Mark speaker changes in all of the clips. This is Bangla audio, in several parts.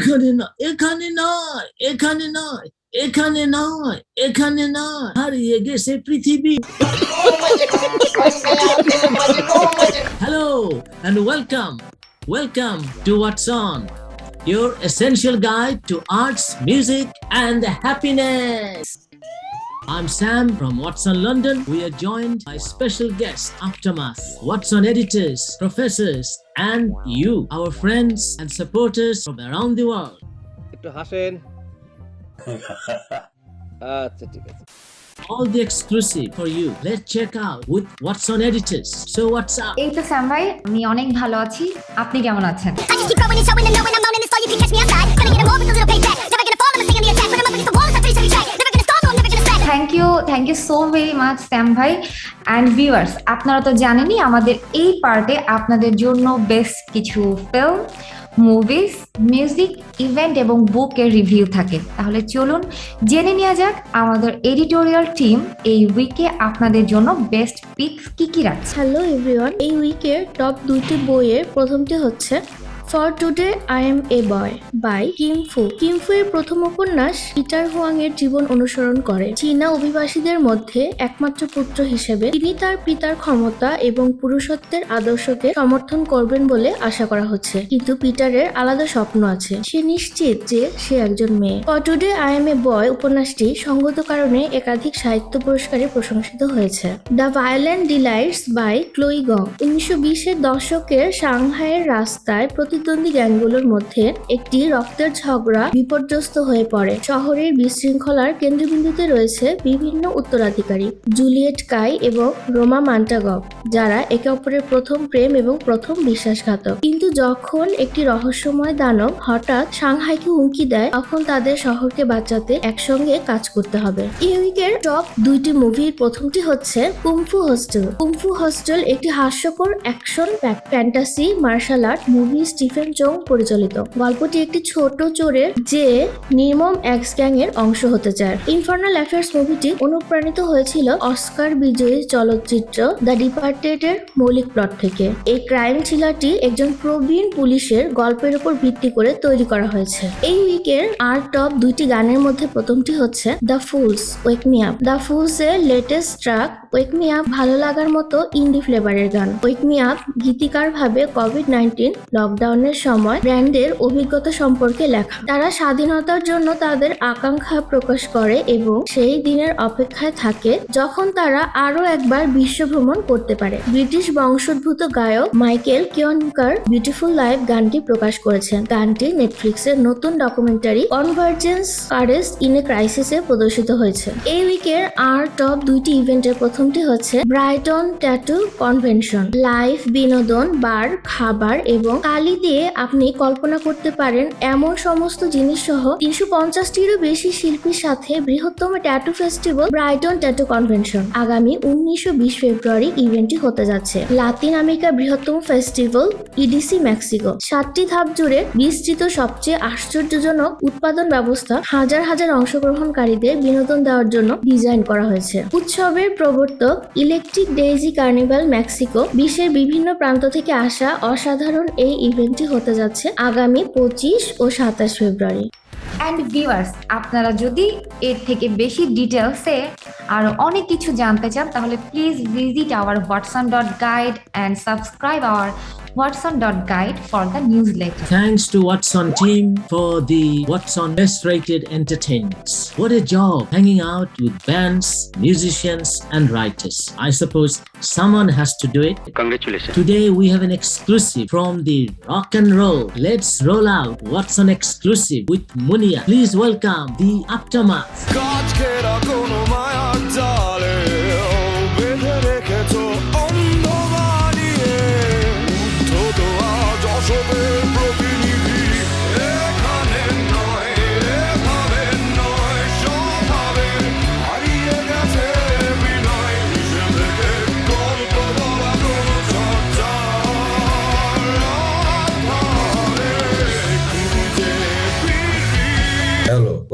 Speaker 1: এখানে না, এখানে নয়, এখানে নয়, এখানে নয়, এখানে নয়, হারিয়ে গেছে পৃথিবী। Hello and welcome to WhatsOn, your essential guide to arts, music and happiness. I'm Sam from WhatsOn London. We are joined by special guests, Aftermath, WhatsOn editors, professors, and you, our friends and supporters from around the world.
Speaker 2: একটু হাসেন। আচ্ছা ঠিক আছে।
Speaker 1: All the exclusive for you. Let's check out with WhatsOn editors. So what's up?
Speaker 3: এই তো স্যাম ভাই, আমি অনেক ভালো আছি। আপনি কেমন আছেন? Thank you so very much Sam ভাই। অ্যান্ড ভিউয়ার্স, আপনারা তো জানেনই আমাদের এই পার্টে আপনাদের জন্য বেস্ট কিছু ফিল্ম, মুভিজ, মিউজিক, ইভেন্ট এবং বুকের রিভিউ থাকে। তাহলে চলুন জেনে নেওয়া যাক আমাদের এডিটোরিয়াল টিম এই উইকে আপনাদের জন্য বেস্ট পিকস কি রাখছে।
Speaker 4: হ্যালো এভরিওয়ান, এই উইকের টপ দুইটি বইয়ের প্রথমটি হচ্ছে for today I am a boy by Kim Fu. Kim Fu এর প্রথম উপন্যাস পিটার হুয়াং এর জীবন অনুসরণ করে। চীনা অভিবাসীদের মধ্যে একমাত্র পুত্র হিসেবে তিনি তার পিতার ক্ষমতা এবং পুরুষত্বের আদর্শকে সমর্থন করবেন বলে আশা করা হচ্ছে, কিন্তু পিটারের আলাদা স্বপ্ন আছে। সে নিশ্চিত যে সে একজন মেয়ে। For today I am a boy উপন্যাসটি সঙ্গত কারণে একাধিক সাহিত্য পুরস্কারে প্রশংসিত হয়েছে। The violent delights by Chloe Gong. 1920-এর দশকের সাংহাইয়ের রাস্তায় প্রতিদ্বন্দ্বী গ্যাংগুলোর মধ্যে একটি রক্তের ঝগড়া বিপর্যস্ত হয়ে পড়ে। শহরের বিশৃঙ্খলার কেন্দ্রবিন্দুতে রয়েছে বিভিন্ন উত্তরাধিকারী, জুলিয়েট কাই এবং রোমা মান্টাগভ, যারা একে অপরের প্রথম প্রেম এবং প্রথম বিশ্বাসঘাতক। কিন্তু যখন একটি রহস্যময় দানব হঠাৎ সাংহাইকে হুমকি দেয়, তখন তাদের শহরকে বাঁচাতে একসঙ্গে কাজ করতে হবে। এই উইকের টপ দুইটি মুভির প্রথমটি হচ্ছে কুমফু হোস্টেল। কুমফু হোস্টেল একটি হাস্যকর action fantasy martial art movie, Stephen Chong পরিচালিত। গল্পটি একটি ছোট চোরের যে নির্মম এক্স গ্যাং এর অংশ হতে চায়। ইনফার্নাল অ্যাফেয়ার্স মুভিটি অনুপ্রাণিত হয়েছিল অস্কার বিজয়ী চলচ্চিত্র দ্য ডিপার্টেড এর মৌলিক প্লট থেকে। এই ক্রাইম থ্রিলারটি একজন প্রবীণ পুলিশের গল্পের উপর ভিত্তি করে তৈরি করা হয়েছে। এই উইকের আর টপ দুইটি গানের মধ্যে প্রথমটি হচ্ছে the Fools wake me up. The Fools এর latest track wake me up ভালো লাগার মতো ইন্ডি ফ্লেভারের গান। ওয়েক মি আপ গীতিকার ভাবে কোভিড-19 লকডাউনের সময় ব্র্যান্ডের অভিজ্ঞতা সম্পর্কে লেখা। তারা স্বাধীনতার জন্য তাদের আকাঙ্ক্ষা প্রকাশ করে এবং সেই দিনের অপেক্ষায় থাকে যখন তারা আরো একবার বিশ্ব ভ্রমণ করতে পারে। ব্রিটিশ বংশোদ্ভূত গায়ক মাইকেল কিওনকার বিউটিফুল লাইফ গানটি প্রকাশ করেছেন। গানটি নেটফ্লিক্সের নতুন documentary Convergence courage in a ক্রাইসিসে প্রদর্শিত হয়েছে। এই উইকের আর টপ দুইটি ইভেন্টের প্রথমটি হচ্ছে ব্রাইটন ট্যাটু কনভেনশন। লাইভ, বিনোদন, বার, খাবার এবং কালি দিয়ে আপনি কল্পনা করতে পারেন এমন সমস্ত জিনিস সহ 350টিরও বেশি শিল্পীর সাথে বৃহত্তম tattoo festival Brighton tattoo convention আগামী 19-20 ফেব্রুয়ারি ইভেন্টটি হতে যাচ্ছে। লাতিন আমেরিকার বৃহত্তম ফেস্টিভ্যাল ইডিসি মেক্সিকো। 7টি ধাপ জুড়ে বিস্তৃত সবচেয়ে আশ্চর্যজনক উৎপাদন ব্যবস্থা হাজার হাজার অংশগ্রহণকারীদের বিনোদন দেওয়ার জন্য ডিজাইন করা হয়েছে। উৎসবের প্রবর্তক ইলেকট্রিক ডেইজি কার্নিভাল মেক্সিকো বিশ্বের বিভিন্ন প্রান্ত থেকে আসা অসাধারণ এই ইভেন্টটি হতে যাচ্ছে আগামী 25 ও 27 ফেব্রুয়ারি।
Speaker 3: অ্যান্ড ভিউয়ার্স, আপনারা যদি এর থেকে বেশি ডিটেলসে আরো অনেক কিছু জানতে চান, তাহলে please visit our watson.guide and subscribe our watson.guide for the newsletter.
Speaker 1: Thanks to WhatsOn team for the WhatsOn best rated entertainments. What a job hanging out with bands, musicians and writers. I suppose someone has to do it.
Speaker 2: Congratulations.
Speaker 1: Today we have an exclusive from the rock and roll. Let's roll out WhatsOn exclusive with Munia. Please welcome the Aftermath.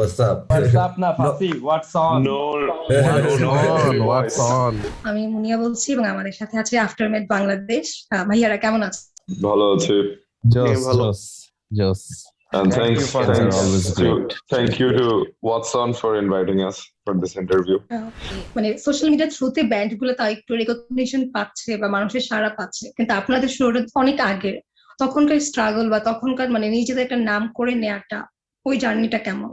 Speaker 5: What's up?
Speaker 6: What's up না ফাসি? What's on?
Speaker 5: No.
Speaker 6: What's on?
Speaker 7: আমি মুনিয়া বলছি এবং আমাদের সাথে আছে আফটারমেথ বাংলাদেশ। ভাইয়ারা কেমন আছেন?
Speaker 5: ভালো আছি।
Speaker 6: জোস।
Speaker 5: And
Speaker 6: Thank you for
Speaker 5: thanks
Speaker 6: that. Always great.
Speaker 5: thank you to WhatsOn for inviting us for this interview.
Speaker 7: মানে সোশ্যাল মিডিয়ার থ্রুতে ব্যান্ড গুলো তাও একটু রেকগনিশন পাচ্ছে বা মানুষের সাড়া পাচ্ছে, কিন্তু আপনাদের শুরুটা অনেক আগের। তখনকার স্ট্রাগল বা তখনকার মানে নিজেদের একটা নাম করে নেওয়াটা, ওই জার্নিটা কেমন?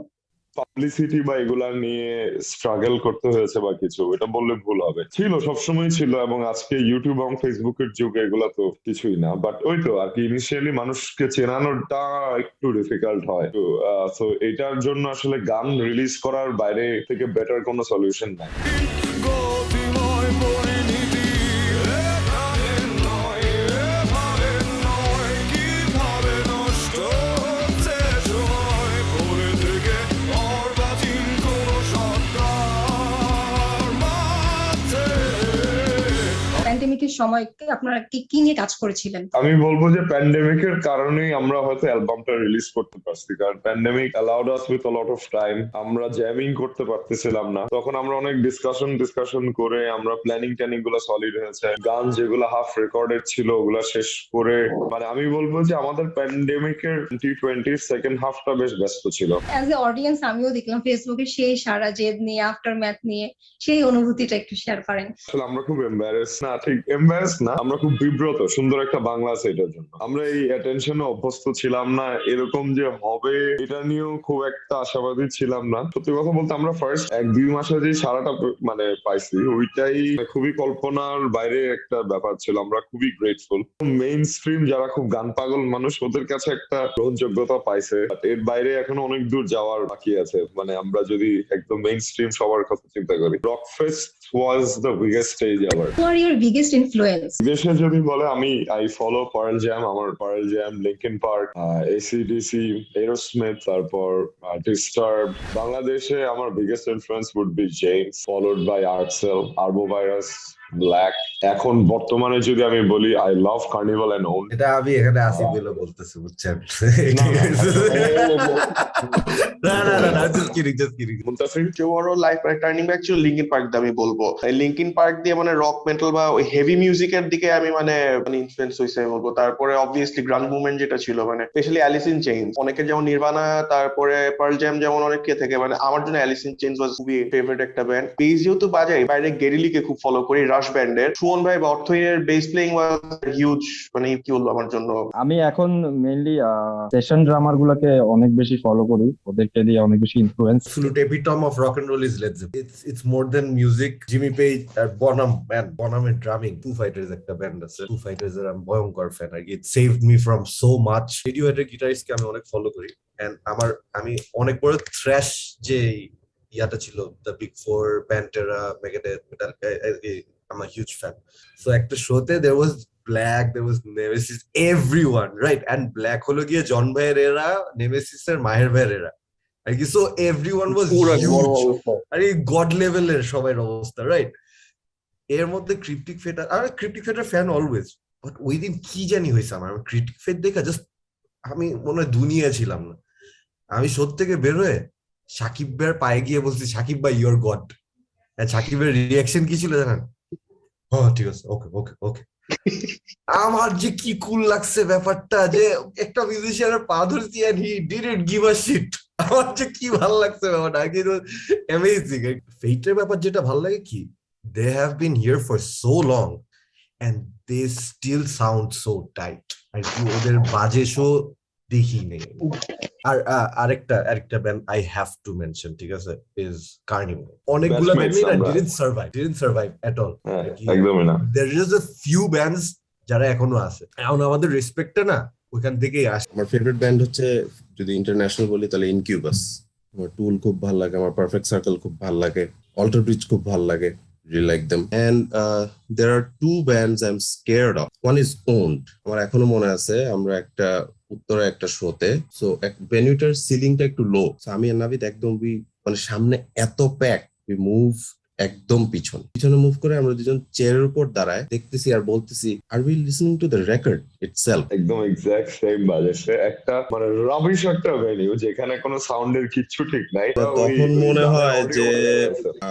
Speaker 5: পাবলিসিটি বা এগুলা নিয়ে স্ট্রাগল করতে হয়েছে বা কিছু, এটা বললে ভুল হবে। ছিল, সবসময় ছিল, এবং আজকে ইউটিউব এবং ফেসবুকের যুগে এগুলা তো কিছুই না। বাট ওই তো আর কি, ইনিশিয়ালি মানুষকে চেনানোটা একটু ডিফিকাল্ট হয়। তো এটার জন্য আসলে গান রিলিজ করার বাইরে থেকে বেটার কোনো সলিউশন নাই।
Speaker 7: প্যান্ডেমিকের সময় আপনারা কি নিয়ে কাজ করেছিলেন?
Speaker 5: আমি বলবো যে প্যান্ডেমিকের কারণেই আমরা হয়তো অ্যালবামটা রিলিজ করতে পারছি, কারণ pandemic allowed us with a lot of time. আমরা জ্যামিং করতে পারতেছিলাম না, তখন আমরা অনেক ডিসকাশন করে আমরা প্ল্যানিং গুলো সলিড হয়েছে। গান যেগুলো হাফ রেকর্ডেড ছিল ওগুলা শেষ করে, মানে আমি বলবো যে আমাদের প্যান্ডেমিকের 2020 সেকেন্ড হাফটা বেশ ব্যস্ত ছিল।
Speaker 7: অ্যাজ এ অডিয়েন্স আমিও দেখলাম ফেসবুকে সেই সারা জেদ নিয়ে, আফটার ম্যাথ নিয়ে, সেই অনুভূতিটা একটু শেয়ার করেন।
Speaker 5: আসলে আমরা খুব এম্বারেস না, ঠিক এম্বারেস না, আমরা খুব বিব্রত। সুন্দর একটা বাংলা আছে এটার জন্য। আমরা এই অ্যাটেনশনে অভ্যস্ত ছিলাম না, এরকম যে হবে এটা নিয়েও খুব একটা আশাবাদী ছিলাম না। সত্যি কথা বলতে আমরা ফার্স্ট 1-2 মাসে যে সারাটা মানে পাইছি, ওইটাই খুবই কল্পনার বাইরে একটা ব্যাপার ছিল। আমরা খুবই গ্রেটফুল। মেইন স্ট্রিম যারা খুব গান পাগল মানুষ, ওদের কাছে একটা গ্রহণযোগ্যতা পাইছে। এর বাইরে এখনো অনেক দূর যাওয়ার বাকি আছে। মানে আমরা যদি একদম মেইন স্ট্রিম সবার কথা চিন্তা করি, Rockfest was the biggest stage ever.
Speaker 7: Who are your biggest influence?
Speaker 5: দেশে যদি বলে, আই ফলো পার্ল জ্যাম। আমার Pearl Jam, Linkin Park, AC/DC, Aerosmith, তারপর ডিস্টার্ব। বাংলাদেশে আমার biggest influence would be James, followed by Artcell, Arbovirus, Black. এখন বর্তমানে যদি আমি বলি, I love Carnival and own.
Speaker 8: এটা আমি এখানে আসি বলে বলতেছি, বুঝছেন?
Speaker 9: টার্নিং ব্যাক ছিল লিঙ্কিন পার্ক দিয়ে। আমি বলবো লিঙ্কিন পার্ক দিয়ে মানে রক মেটাল বা ওই হেভি মিউজিকের দিকে আমি মানে ইনফ্লুয়েন্স হয়েছে আমি বলবো। তারপরে অবভিয়াসলি গ্রাঞ্জ মুভমেন্ট যেটা ছিল, মানে স্পেশালি অ্যালিস ইন চেইনস। অনেকের যেমন নির্বাণা, তারপরে পার্ল জ্যাম, যেমন অনেকে থেকে, মানে আমার জন্য অ্যালিস ইন চেইনস ওয়াজ খুবই ফেভারিট একটা ব্যান্ড। বেস যেহেতু বাজাই, বাইরে গেরিলিকে খুব ফলো করি, রাশ ব্যান্ডের সুমন ভাই বা অর্থহীনের বেস প্লেইং ওয়াজ হিউজ। মানে কি বলবো আমার জন্য।
Speaker 6: আমি এখন মেইনলি সেশন ড্রামার গুলোকে অনেক বেশি ফলো করি, ওদেরকে দিয়ে অনেক বেশি influence.
Speaker 8: Absolute epitome of rock and roll is Led Zeppelin. It's more than music. Jimmy Page R Bonham, man, Bonham এর drumming. Foo Fighters একটা ব্যান্ড আছে, Foo Fighters এর আমি ভয়ঙ্কর ফ্যান আর কি। It saved me from so much. Radiohead এর গিটারিস্টকে আমি অনেক ফলো করি, এন্ড আমি অনেক বড় থ্র্যাশ যে ইয়াটা ছিল, the Big Four, Pantera, Megadeth, metal, I'm a huge fan. So একটা শোতে there was Black, there was Nemesis, everyone, right? And Black হলো গিয়ে জন ভাইয়ের এরা, নেমেসিস এর মাহের ভাইয়ের এরা আর কি। সো এভরিওয়ান ওয়াজ হিউজ, আর এই গড লেভেলের সবাই অবস্থা, রাইট? এর মধ্যে ক্রিপ্টিক ফেট, আর ক্রিপ্টিক ফেটের ফ্যান অলওয়েজ। বাট ওই দিন কি জানি হয়েছে আমার, ক্রিপ্টিক ফেট দেখা জাস্ট আমি মনে হয় দুনিয়া ছিলাম না। আমি শোর থেকে বের হয়ে সাকিব ভাইয়ের পায়ে গিয়ে বলছি, সাকিব ভাই ইউর গড। সাকিবের রিয়াকশন কি ছিল জানেন? হ্যাঁ ঠিক আছে, ওকে ওকে ওকে। আমার যে কি কুল লাগছে ব্যাপারটা, যে একটা মিউজিশিয়ানের পা ধরছি and he didn't give a shit। আমার যে কি ভালো লাগছে ব্যাপারটা, কিন্তু অ্যামেজিং। ফেটের ব্যাপার যেটা ভালো লাগে কি, they have been here for so long and they still sound so tight। আর কি ওদের বাজে শো দেখি নেই। আর আরেকটা band I have to mention, ঠিক আছে, ইজ কার্নিভাল। অনেকগুলো ব্যান্ডই না didn't survive at all।
Speaker 5: একদমই না।
Speaker 8: There is a few bands যারা এখনো আছে, এখন আমাদের রেসপেক্টটা না ওইখান থেকেই আসে।
Speaker 10: আমার ফেভারিট ব্যান্ড হচ্ছে, যদি ইন্টারন্যাশনাল বলি তাহলে ইনকিউবাস। আমার টুল খুব ভালো লাগে, আমার পারফেক্ট সার্কেল খুব ভালো লাগে, অল্টার ব্রিজ খুব ভালো লাগে, really like them. And there are two bands I'm scared of. One is Owned. আমার এখনো মনে আছে আমরা একটা উত্তরে একটা শোতে, সো ভেন্যুটার সিলিংটা একটু লো, আমি আর নাভিদ একদম মানে সামনে এত প্যাক, we move একদম পিছনে মুভ করে আমরা দুজন চেয়ারের উপর দাঁড়ায় দেখতেছি আর বলতেছি আর we listening to the record itself.
Speaker 5: একদম এক্সাক্ট সেম বাজেছে একটা মানে রাবিশ একটা ভেনিউ যেখানে কোনো সাউন্ডের কিচ্ছু ঠিক নাই।
Speaker 10: তখন মনে হয় যে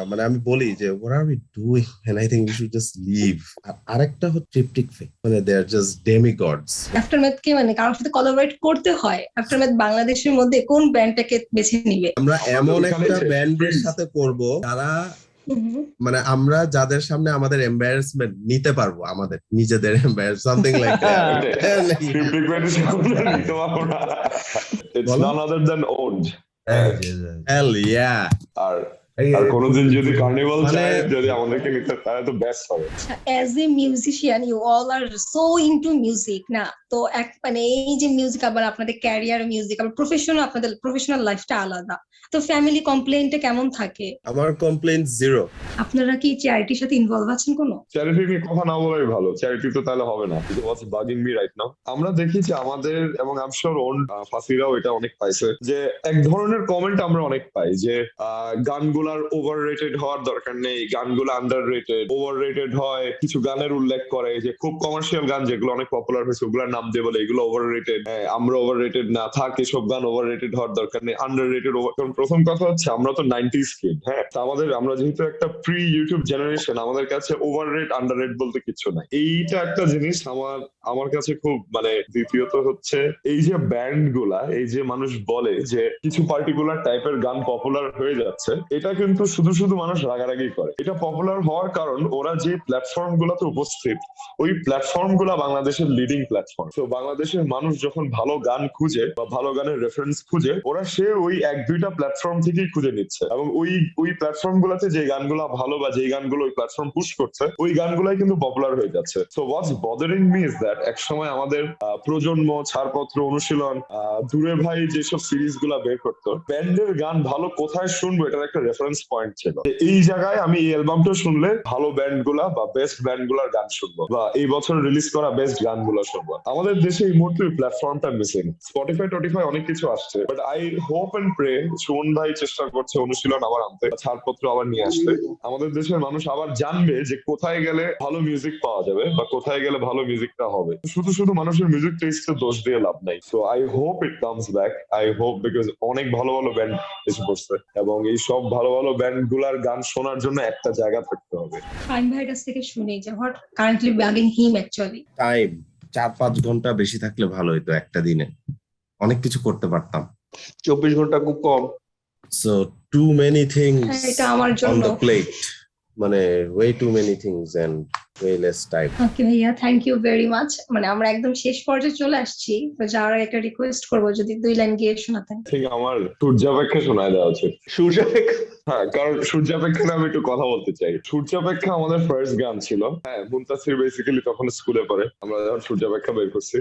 Speaker 10: মানে আমি বলি যে what are we doing and I think we should just leave। আরেকটা হচ্ছে ট্রিপটিক ফে মানে they are just demigods।
Speaker 7: Aftermath কে মানে কারোর সাথে কোলাবরেট করতে হয়, আফটারম্যাথ বাংলাদেশের মধ্যে কোন ব্যান্ডটাকে বেছে নিবে?
Speaker 10: আমরা এমন একটা ব্যান্ডের সাথে করব যারা মানে আমরা যাদের সামনে আমাদের এম্বারাসমেন্ট নিতে পারবো, আমাদের নিজেদের embarrass something like that.
Speaker 5: It's none other than owned.
Speaker 10: Hell yeah।
Speaker 5: আর কোনোদিন যদি কার্নিভাল চায় যদি আমাদেরকে নিতে তাহলে তো বেস্ট হবে।
Speaker 7: As a musician you all are so into music না, তো এক মানে এই যে মিউজিক আবার আপনাদের ক্যারিয়ার মিউজিক আবার প্রফেশনাল, আপনাদের প্রফেশনাল লাইফটা আলাদা, তো ফ্যামিলি কমপ্লেইনটা কেমন থাকে?
Speaker 10: আমার কমপ্লেইন জিরো।
Speaker 7: আপনারা কি চ্যারিটির সাথে ইনভলভ আছেন কোনো?
Speaker 5: চ্যারিটি নিয়ে কথা না বলাই ভালো, চ্যারিটি তো তাহলে হবে না। হোয়াটস বাগিং মি রাইট নাও, আমরা দেখি যে আমাদের এবং আই এম শিওর ওন ফাসিরাও এটা অনেক পাইছে যে এক ধরনের কমেন্ট আমরা অনেক পাই যে গানগুলার ওভার রেটেড হওয়ার দরকার নেই, গানগুলো আন্ডার রেটেড, ওভার রেটেড হয়। কিছু গানের উল্লেখ করে যে খুব কমার্শিয়াল গান যেগুলো অনেক পপুলার হয়েছে ওগুলোর নাম দিয়ে বলে এগুলো ওভার রেটেড। আমরা ওভার রেটেড না, থাক এসব গান ওভার রেটেড হওয়ার দরকার নেই, আন্ডার রেটেড। প্রথম কথা হচ্ছে আমরা তো 90s কিড, হ্যাঁ, আমরা যেহেতু একটা প্রি ইউটিউব জেনারেশন, আমাদের কাছে ওভার রেট আন্ডার রেট বলতে কিছু নাই। এইটা একটা জিনিস আমার কাছে খুব মানে। দ্বিতীয়ত হচ্ছে এই যে ব্যান্ড গুলা, এই যে মানুষ বলে যে কিছু পার্টিকুলার টাইপের গান পপুলার হয়ে যাচ্ছে, এটা কিন্তু শুধু মানুষ রাগারাগি করে। এটা পপুলার হওয়ার কারণ ওরা যে প্ল্যাটফর্ম গুলাতে উপস্থিত, ওই প্ল্যাটফর্ম গুলা বাংলাদেশের লিডিং প্ল্যাটফর্ম। তো বাংলাদেশের মানুষ যখন ভালো গান খুঁজে বা ভালো গানের রেফারেন্স খুঁজে, ওরা সে ওই এক দুইটা প্ল্যাটফর্ম থেকেই খুঁজে নিচ্ছে এবং ওই প্ল্যাটফর্ম গুলাতে যে গানগুলো ভালো বা যে গানগুলো ওই প্ল্যাটফর্ম পুশ করছে, ওই গানগুলাই কিন্তু পপুলার হয়ে যাচ্ছে। So what's bothering me is that এক সময় আমাদের প্রজন্ম, ছাড়পত্র, অনুশীলন, দূরে ভাই যেসব সিরিজ গুলা বের করতো, ব্যান্ডের গান ভালো কোথায় শুনবো এটার একটা রেফারেন্স পয়েন্ট ছিল। এই জায়গায় আমি এই অ্যালবামটা শুনলে ভালো ব্যান্ড গুলা বা বেস্ট ব্যান্ড গুলার গান শুনবো বা এই বছর রিলিজ করা বেস্ট গানগুলো শুনবো। আমাদের দেশে এই মুহূর্তে প্ল্যাটফর্মটা মিসিং। স্পটিফাই অনেক কিছু আসছে, but I hope and pray Suman ভাই চেষ্টা করছে অনুশীলন আবার আনতে, ছাড়পত্র আবার নিয়ে আসতে। আমাদের দেশের মানুষ আবার জানবে যে কোথায় গেলে ভালো মিউজিক পাওয়া যাবে বা কোথায় গেলে ভালো মিউজিকটা হবে। শুধু মানুষের মিউজিক টেস্টে দোষ দিয়ে লাভ নাই। So I hope it comes back, I hope, because অনেক ভালো ব্যান্ড এসে পড়ছে এবং এই সব ভালো ব্যান্ড গুলার গান শোনার জন্য একটা জায়গা থাকতে হবে।
Speaker 7: ফাহিম ভাইয়ের কাছ থেকে শুনি যে what currently bugging him actually.
Speaker 10: Time 4-5 ঘন্টা বেশি থাকলে ভালো হতো, একটা দিনে অনেক কিছু করতে পারতাম।
Speaker 9: 24 ঘন্টা খুব কম।
Speaker 10: So too many things
Speaker 7: এটা আমার
Speaker 10: on
Speaker 7: জন্য
Speaker 10: the plate, মানে way too many things and way less time.
Speaker 7: ওকে ভাইয়া, থ্যাংক ইউ ভেরি মাচ। মানে আমরা একদম শেষ পর্যায়ে চলে আসছি, তো যাওয়ার আগে একটা রিকোয়েস্ট করবো যদি 2 লাইন গিয়ে শোনাতেন।
Speaker 5: ঠিক আমার সূর্যাপেক্ষা শোনায় দেওয়া উচিত।
Speaker 9: সূর্যাপেক্ষা,
Speaker 5: হ্যাঁ, কারণ সূর্যাপেক্ষা আমি একটু কথা বলতে চাই। সূর্যাপেক্ষা আমাদের ফার্স্ট গান ছিল। হ্যাঁ, মুনতাসির বেসিক্যালি তখন স্কুলে পড়ে, আমরা যখন সূর্যাপেক্ষা বের করছি।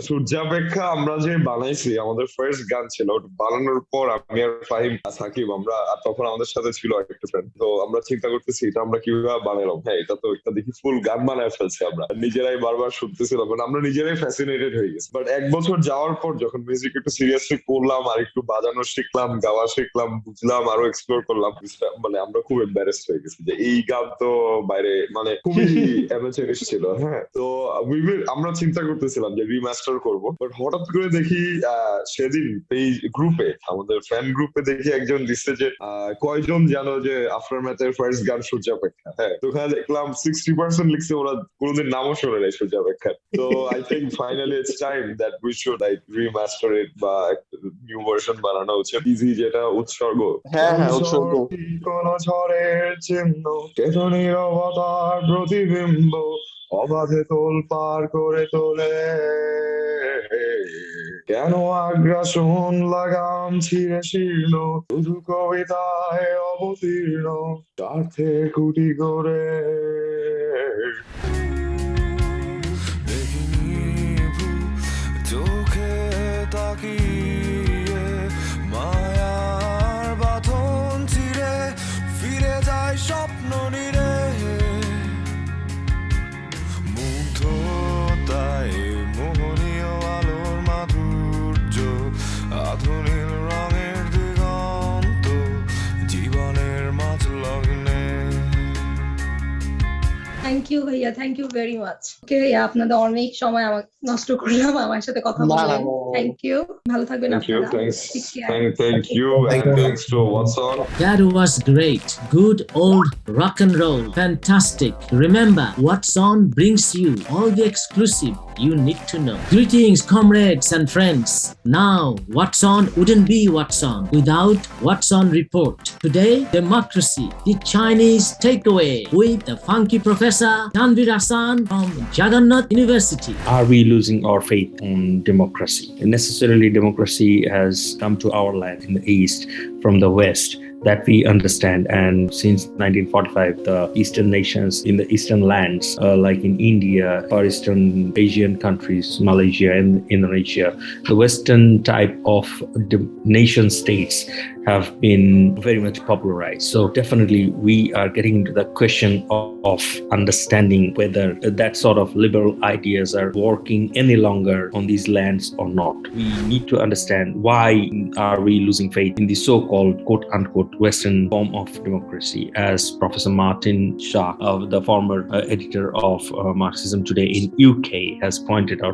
Speaker 5: সূর্যাপেক্ষা আমরা যে বানাইছি আমাদের ফার্স্ট গান ছিল। বানানোর পর আমি আর ফাহিম, সাকিব, আমরা তখন আমাদের সাথে ছিল একটা ফ্রেন্ড, তো আমরা চিন্তা করতেছি এটা আমরা কিভাবে বানালাম। হ্যাঁ, এটা তো একটা দেখি ফুল গান বানায় ফেলছি। আমরা নিজেরাই বারবার শুনতেছিলাম, আমরা নিজেরাই ফ্যাসিনেটেড হয়ে গেছি। বাট 1 বছর যাওয়ার পর যখন মিউজিক একটু সিরিয়াসলি করলাম আর একটু বাজানো শিখলাম, গাওয়া শিখলাম, বুঝলাম, আরো এক্সপ্লোর করলাম, মানে আমরা খুব এম্বারেসড হয়ে গেছি যে এই গান তো বাইরে মানে খুবই অ্যামেচারিশ ছিল। হ্যাঁ, তো আমরা চিন্তা করতেছিলাম যে রিমাস্টার করব, বাট হঠাৎ করে দেখি সেদিন এই গ্রুপে, আমাদের ফ্যান গ্রুপে দেখি একজন দিচ্ছে যে কয়জন জানো যে আফটারম্যাথের ফার্স্ট গান সূর্যাপেক্ষা। হ্যাঁ, তো ওখানে দেখলাম 60% লিখছে ওরা কোনোদিন নামও শোনে নাই সূর্যাপেক্ষার। তো I think finally it's time that we should like remaster it বা নিউ ভার্সন বানানো উচিত। ইজি যেটা উৎসর্গ,
Speaker 9: হ্যাঁ উৎসর্গ,
Speaker 5: কোন ঝড়ের চিহ্ন, কেতো নীরবতার প্রতিবিম্ব, অবাধে তোল পার করে তোলে, কেন আগ্রাসন লাগাম ছিঁড়ে শীর্ণ, শুধু কবিতায় অবতীর্ণ, স্বার্থে কুটি করে।
Speaker 11: চোখে তাকিয়ে মায়ার বাঁধন ছিঁড়ে ফিরে যায় স্বপ্ন নিরে, মুগ্ধতায় মোহনীয় আলোর মাধুর্য, আধুনিক রঙের দিগন্ত, জীবনের মাঝ লগ্নে
Speaker 7: থ্যাংক ইউ ভাইয়া, থ্যাংক ইউ ভেরি মাচ। ওকে ভাইয়া, আপনাদের অনেক সময় আমার নষ্ট করলাম আমার সাথে কথা
Speaker 9: না,
Speaker 7: বলে।
Speaker 9: না,
Speaker 7: থ্যাংক ইউ, ভালো থাকবেন
Speaker 5: Thank you.
Speaker 7: আপনারা।
Speaker 5: Thanks.
Speaker 7: Take care.
Speaker 5: Thank you.
Speaker 8: Thank
Speaker 5: And
Speaker 8: you.
Speaker 5: thanks to WhatsOn.
Speaker 1: That was great. Good old rock and roll. Fantastic. Remember, WhatsOn brings you all the exclusive you need to know. Greetings, comrades and friends. Now, WhatsOn wouldn't be WhatsOn without WhatsOn Report. Today, democracy, the Chinese takeaway with the funky professor Navid from Jagannath University.
Speaker 12: Are we losing our faith on democracy? Necessarily, democracy has come to our land in the East from the West that we understand. And since 1945, the Eastern nations in the Eastern lands, like in India, Far Eastern Asian countries, Malaysia and Indonesia, the Western type of nation states have been very much popularized. So definitely we are getting into the question of understanding whether that sort of liberal ideas are working any longer on these lands or not. We need to understand why are we losing faith in the so-called quote unquote Western form of democracy, as Professor Martin Shah, the former editor of Marxism Today in UK, has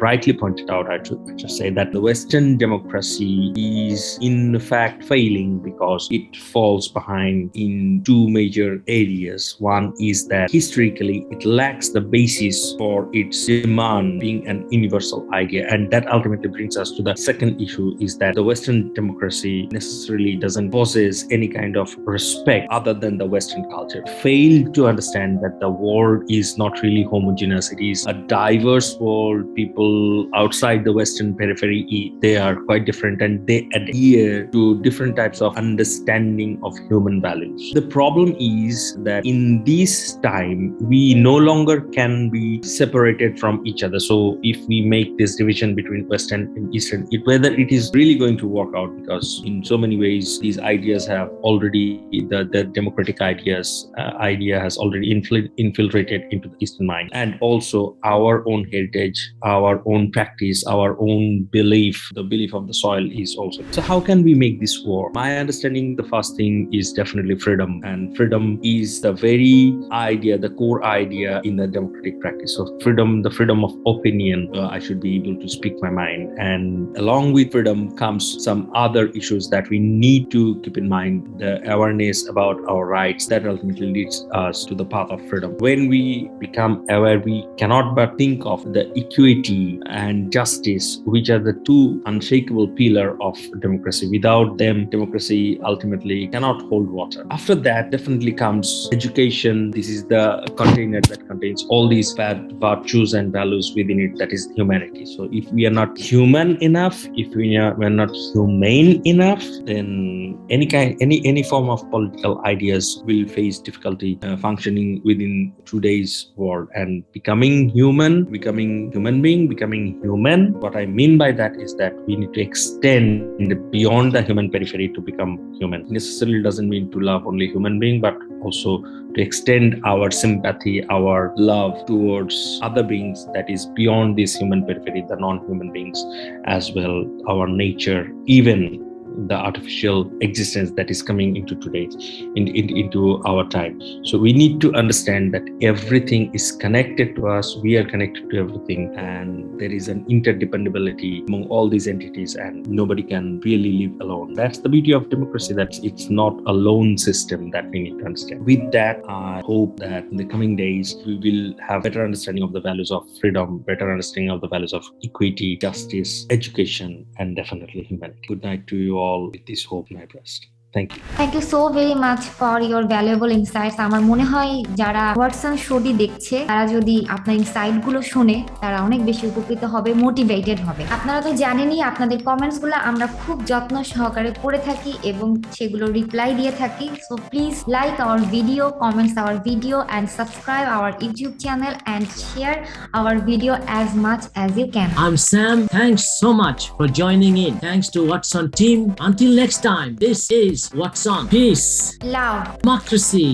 Speaker 12: rightly pointed out, I should say, that the Western democracy is in fact failing because it falls behind in two major areas. One is that historically it lacks the basis for its demand being an universal idea, and that ultimately brings us to the second issue, is that the Western democracy necessarily doesn't possess any kind of respect other than the Western culture. Fail to understand that the world is not really homogeneous. It is a diverse world. People outside the Western periphery, they are quite different and they adhere to different types of understanding of human values. The problem is that in this time, we no longer can be separated from each other. So if we make this division between Western and Eastern, whether it is really going to work out, because in so many ways, these ideas have already, the democratic idea has already infiltrated into the Eastern mind. And also our own heritage, our own practice, our own belief, the belief of the soil is also. So how can we make this work? My understanding, the first thing is definitely freedom, and freedom is the very idea, the core idea in the democratic practice. So freedom, the freedom of opinion, I should be able to speak my mind, and along with freedom comes some other issues that we need to keep in mind. The awareness about our rights that ultimately leads us to the path of freedom. When we become aware, we cannot but think of the equity and justice, which are the two unshakable pillars of democracy. Without them, democracy ultimately cannot hold water. After that, definitely comes education. This is the container that contains all these virtues and values within it, that is humanity. So if we are not human enough, if we are not humane enough, then any form of political ideas will face difficulty functioning within today's world. And becoming human what I mean by that is that we need to extend beyond the human periphery to become human. Necessarily doesn't mean to love only human being, but also to extend our sympathy, our love towards other beings that is beyond this human periphery, the non-human beings as well, our nature, even the artificial existence that is coming into into our time. So we need to understand that everything is connected to us. We are connected to everything, and there is an interdependability among all these entities, and nobody can really live alone. That's the beauty of democracy, that it's not a lone system that we need to understand. With that, I hope that in the coming days, we will have better understanding of the values of freedom, better understanding of the values of equity, justice, education, and definitely humanity. Good night to you all with this hope in my breast. Thank you.
Speaker 3: Thank you so very much for your valuable insights. আমার মনে হয় যারা WhatsOn শোটি দেখছে তারা যদি আপনার ইনসাইট গুলো শুনে তারা অনেক বেশি উপকৃত হবে, মোটিভেটেড হবে। আপনারা তো জানেনই আপনাদের কমেন্টস গুলো আমরা খুব যত্ন সহকারে পড়ে থাকি এবং সেগুলো রিপ্লাই দিয়ে থাকি। So please like our video, comments hour video and subscribe our YouTube channel and share our video as much as you can.
Speaker 1: I'm Sam. Thanks so much for joining in. Thanks to WhatsOn team. Until next time, this is WhatsOn. Peace.
Speaker 3: Love.
Speaker 1: Democracy.